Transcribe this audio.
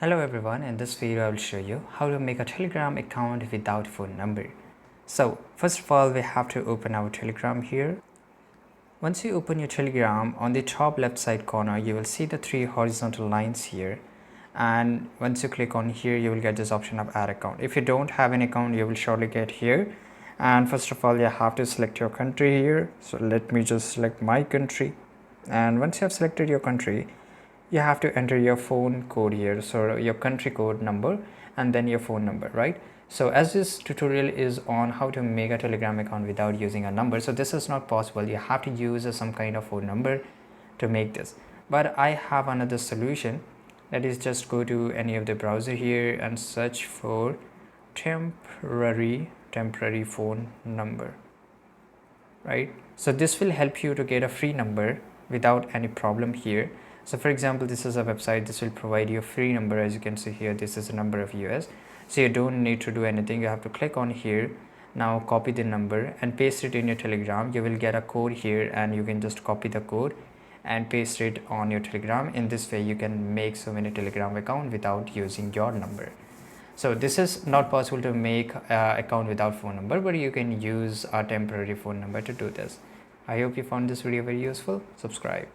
Hello everyone, in this video I will show you how to make a Telegram account without phone number. So first of all we have to open our Telegram here. Once you open your Telegram, on the top left side corner you will see the three horizontal lines here, and once you click on here you will get this option of add account. If you don't have an account you will surely get here, and first of all you have to select your country here. So let me just select my country, and once you have selected your country you have to enter your phone code here, so your country code number and then your phone number, right? So as this tutorial is on how to make a Telegram account without using a number, so this is not possible. You have to use some kind of phone number to make this, but I have another solution. That is, just go to any of the browser here and search for temporary phone number, right? So this will help you to get a free number without any problem here. So for example, this is a website. This will provide you a free number. As you can see here, this is a number of US. So you don't need to do anything. You have to click on here. Now copy the number and paste it in your Telegram. You will get a code here, and you can just copy the code and paste it on your Telegram. In this way you can make so many Telegram account without using your number. So this is not possible to make account without phone number, but you can use a temporary phone number to do this. I hope you found this video very useful. Subscribe.